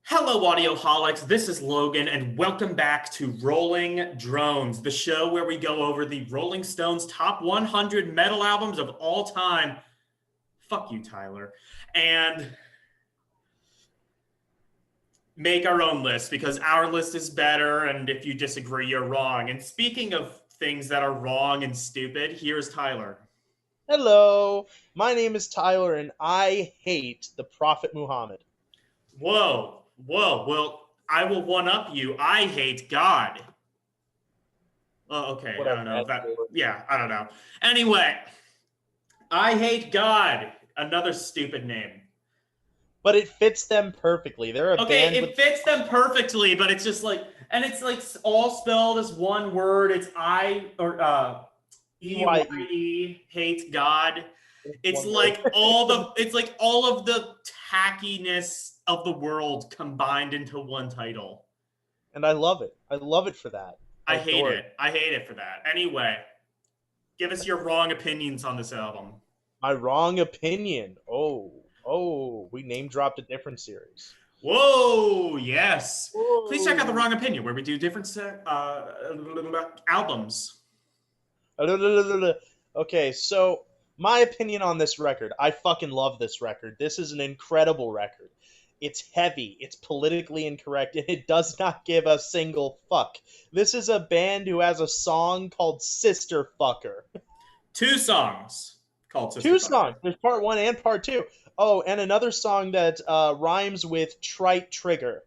Hello, Audioholics. This is Logan, and welcome back to Rolling Drones, the show where we go over the Rolling Stones top 100 metal albums of all time. Fuck you, Tyler. And make our own list because our list is better, and if you disagree, you're wrong. And speaking of things that are wrong and stupid, here's Tyler. Hello, my name is Tyler, and I hate the Prophet Muhammad. Whoa, whoa. Well, I will one up you. I hate God. Oh, okay. I Whatever, don't know man. if that. Yeah, I don't know. Anyway, I hate God. Another stupid name. But it fits them perfectly. They're a Okay, band with it fits them perfectly, but it's just like, and it's like all spelled as one word. It's I or EYE. EYE, hate God. It's One word. like all the it's like all of the tackiness of the world combined into one title. And I love it. I love it for that. I I hate adore it. it. I hate it for that. Anyway, give us your wrong opinions on this album. My wrong opinion. Oh, we name dropped a different series. Whoa, yes. Please check out the Whoa. wrong opinion where we do different albums. Okay, so my opinion on this record. I fucking love this record. This is an incredible record. It's heavy, it's politically incorrect, and it does not give a single fuck. This is a band who has a song called Sister Fucker. Two songs called Sister Two Fucker. songs. There's part one and part two. Oh, and another song that rhymes with Trite Trigger.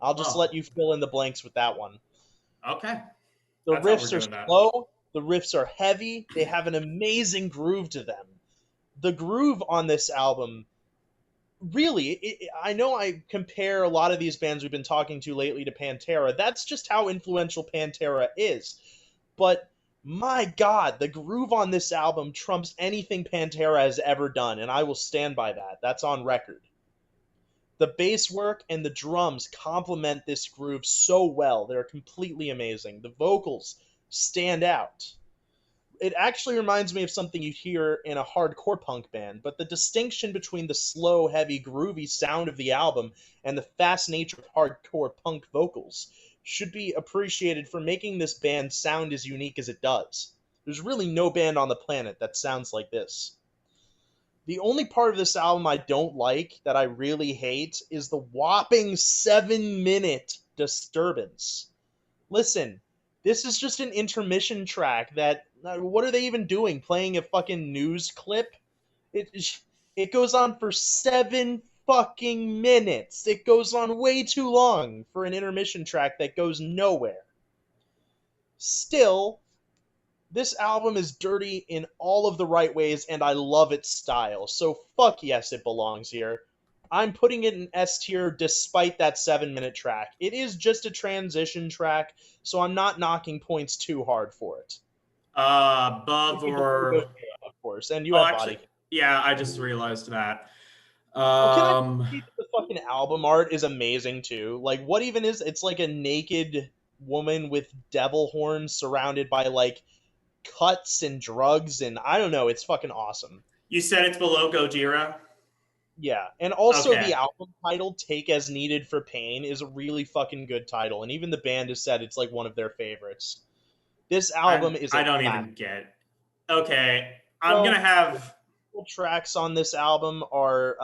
I'll just Oh, let you fill in the blanks with that one. okay. The That's how we're riffs are doing that. slow, the riffs are heavy, they have an amazing groove to them. The groove on this album, really, I know I compare a lot of these bands we've been talking to lately to Pantera. That's just how influential Pantera is. But my god, the groove on this album trumps anything Pantera has ever done, and I will stand by that. That's on record. The bass work and the drums complement this groove so well. They're completely amazing. The vocals stand out. It actually reminds me of something you'd hear in a hardcore punk band, but the distinction between the slow, heavy, groovy sound of the album and the fast nature of hardcore punk vocals should be appreciated for making this band sound as unique as it does. There's really no band on the planet that sounds like this. The only part of this album I don't like, that I really hate, is the whopping 7-minute disturbance. Listen, this is just an intermission track that. What are they even doing? Playing a fucking news clip? It, it goes on for 7 fucking minutes. It goes on way too long for an intermission track that goes nowhere. Still, this album is dirty in all of the right ways, and I love its style. So fuck yes, it belongs here. I'm putting it in S tier despite that 7-minute track. It is just a transition track, so I'm not knocking points too hard for it. Above or Of course, and you oh, have actually, body. yeah, I just realized that. Oh, can I Um, say that the fucking album art is amazing too? Like, what even is? It's like a naked woman with devil horns surrounded by like cuts and drugs, and I don't know. It's fucking awesome. you said it's below Gojira. Yeah, and also Okay, the album title "Take as Needed for Pain" is a really fucking good title, and even the band has said it's like one of their favorites. This album is I a don't classic. even get. Okay, I'm gonna So have. tracks on this album are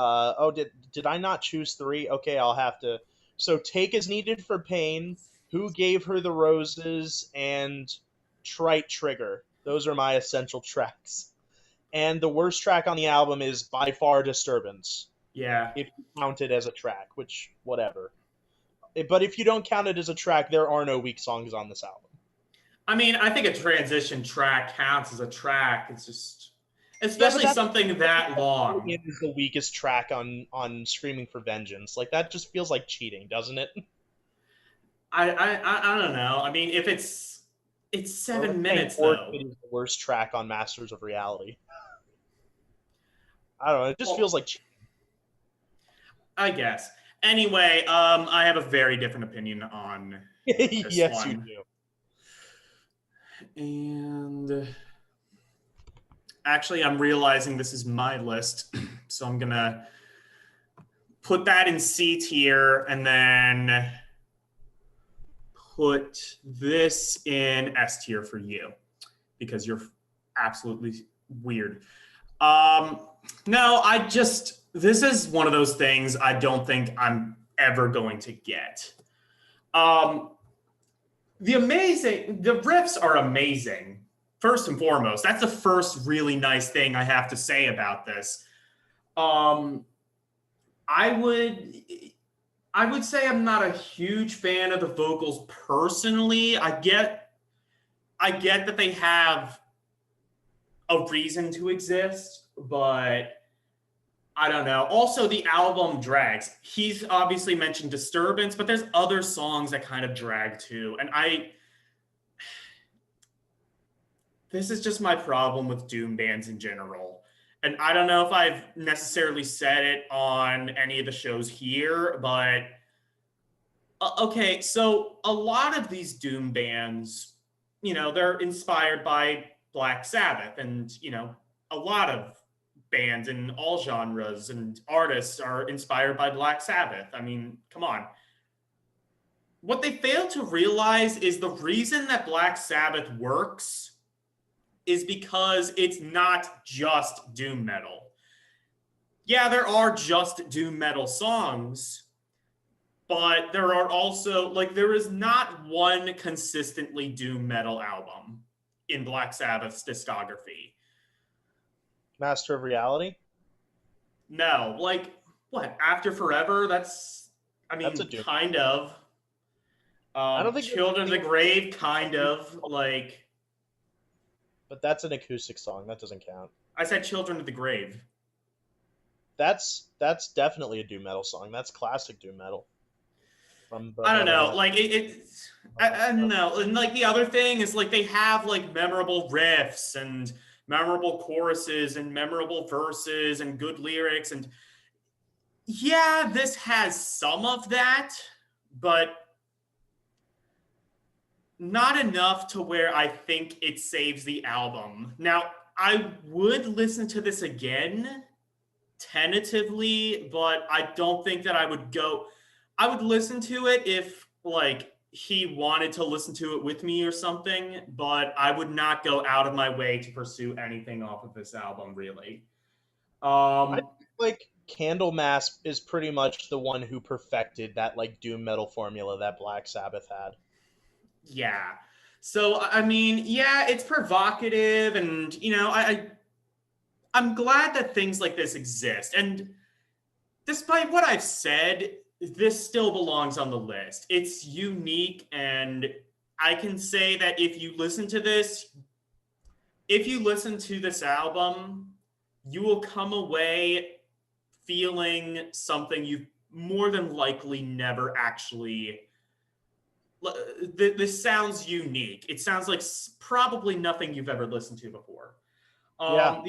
did I not choose three? Okay, I'll have to. So Take as Needed for Pain, Who Gave Her the Roses, and Trite Trigger. Those are my essential tracks. And the worst track on the album is by far Disturbance, Yeah, if you count it as a track, which whatever. But if you don't count it as a track, there are no weak songs on this album. I mean, I think a transition track counts as a track. It's just, Yeah, but especially that's something that long. is the weakest track on Screaming for Vengeance. Like that just feels like cheating, doesn't it? I don't know. I mean, if it's Or let's seven say minutes though. Orchid is the worst track on Masters of Reality. I don't know. It just feels Well, like I guess. Anyway, I have a very different opinion on this yes, you one, do. and actually, I'm realizing this is my list, so I'm gonna put that in C tier, and then put this in S tier for you because you're absolutely weird. No, this is one of those things I don't think I'm ever going to get. Um, the riffs are amazing. First and foremost, that's the first really nice thing I have to say about this. Um, I would I would say I'm not a huge fan of the vocals personally. I get that they have a reason to exist, but I don't know. Also, the album drags. He's obviously mentioned Disturbance, but there's other songs that kind of drag too. And this is just my problem with doom bands in general. And I don't know if I've necessarily said it on any of the shows here, but okay, so a lot of these doom bands, they're inspired by Black Sabbath, and a lot of bands in all genres and artists are inspired by Black Sabbath. I mean, come on. What they fail to realize is the reason that Black Sabbath works is because it's not just doom metal. Yeah, there are just doom metal songs, but there are also, there is not one consistently doom metal album in Black Sabbath's discography. Master of Reality? No, what? After Forever? That's a doom. Kind of. I don't think Children of the Grave, kind of. But that's an acoustic song. That doesn't count. I said Children of the Grave. That's definitely a doom metal song. That's classic doom metal. I don't know. I don't know. And the other thing is they have memorable riffs and memorable choruses and memorable verses and good lyrics. And yeah, this has some of that, but not enough to where I think it saves the album. Now, I would listen to this again tentatively, but I don't think that I would go. I would listen to it if he wanted to listen to it with me or something, but I would not go out of my way to pursue anything off of this album, really. I think Candlemass is pretty much the one who perfected that doom metal formula that Black Sabbath had. Yeah. So I mean, yeah, it's provocative, and I'm glad that things like this exist. And despite what I've said, this still belongs on the list. It's unique, and I can say that if you listen to this album, you will come away feeling something you've more than likely never actually. This sounds unique. It sounds like probably nothing you've ever listened to before. Yeah.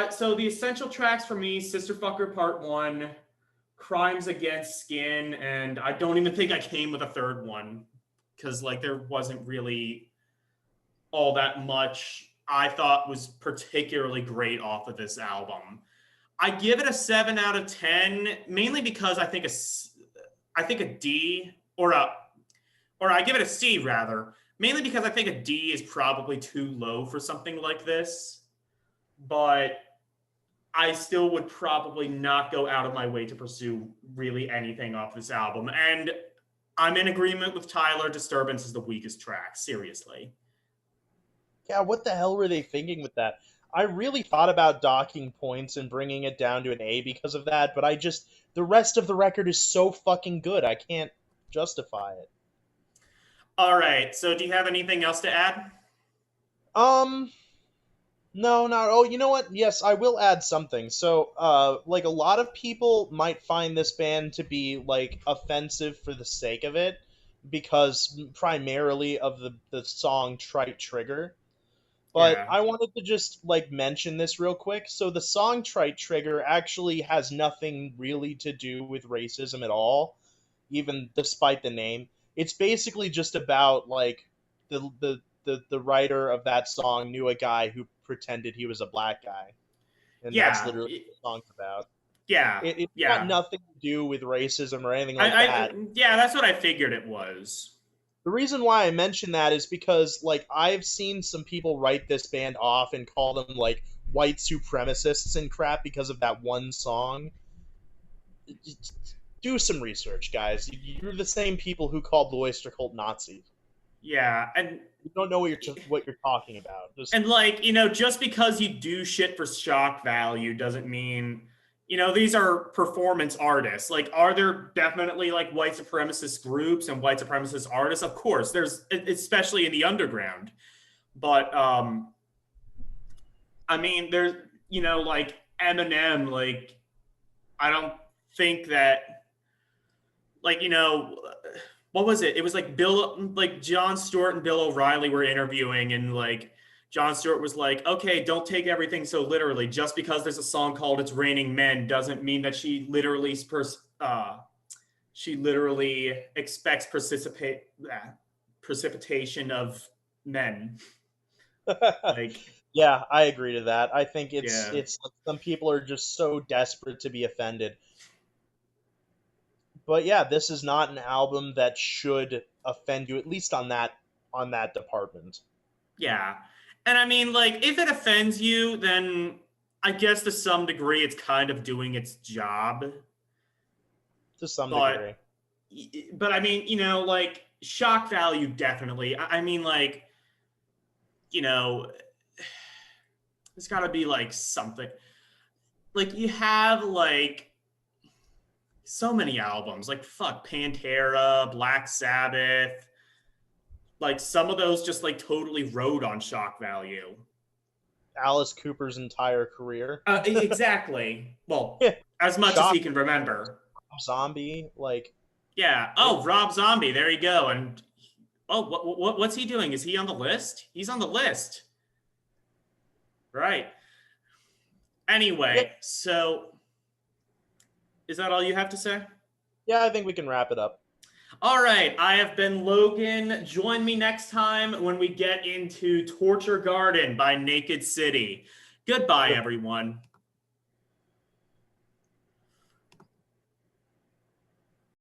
So the essential tracks for me: Sister Fucker Part 1, Crimes Against Skin, and I don't even think I came with a third one because there wasn't really all that much I thought was particularly great off of this album. I give it a 7 out of 10, mainly because I think a D or I give it a C rather, mainly because I think a D is probably too low for something like this. But I still would probably not go out of my way to pursue really anything off this album. And I'm in agreement with Tyler. Disturbance is the weakest track. Seriously. Yeah, what the hell were they thinking with that? I really thought about docking points and bringing it down to an A because of that, but the rest of the record is so fucking good, I can't justify it. All right. So do you have anything else to add? No, not. Oh, you know what? Yes, I will add something. So, a lot of people might find this band to be offensive for the sake of it, because primarily of the song "Trite Trigger." But Yeah. I wanted to just mention this real quick. So the song "Trite Trigger" actually has nothing really to do with racism at all, even despite the name. It's basically just about the writer of that song knew a guy who pretended he was a black guy, and that's literally what the song's about. Yeah, It's got yeah. nothing to do with racism or anything like that. Yeah, that's what I figured it was. The reason why I mention that is because, like, I've seen some people write this band off and call them, like, white supremacists and crap because of that one song. Do some research, guys. You're the same people who called the Oyster Cult Nazis. Yeah, and You don't know what you're talking about. and like, just because you do shit for shock value doesn't mean, these are performance artists. Like, are there definitely like white supremacist groups and white supremacist artists? Of course, there's, especially in the underground. But I mean, there's, like Eminem, like, I don't think that, like, what was it? It was like Jon Stewart and Bill O'Reilly were interviewing, and like Jon Stewart was like, okay, don't take everything so literally. Just because there's a song called It's Raining Men doesn't mean that she literally expects precipitation of men. Like, Yeah, I agree to that. I think yeah. it's like some people are just so desperate to be offended. But yeah, this is not an album that should offend you, at least on that department. Yeah. And I mean, like, if it offends you, then I guess to some degree it's kind of doing its job. To some But degree. I mean, like, shock value definitely. I mean, like, you know, it's got to be like something. Like, you have like so many albums, like fuck Pantera, Black Sabbath. Like, some of those just like totally rode on shock value. Alice Cooper's entire career. Exactly. Well, Yeah, as much as Shock, he can remember. Zombie, like Yeah. Oh, Rob Zombie. There you go. And oh, what's he doing? Is he on the list? He's on the list. Right. yeah, Anyway, so is that all you have to say? yeah, I think we can wrap it up. All right. I have been Logan. Join me next time when we get into Torture Garden by Naked City. Goodbye, everyone.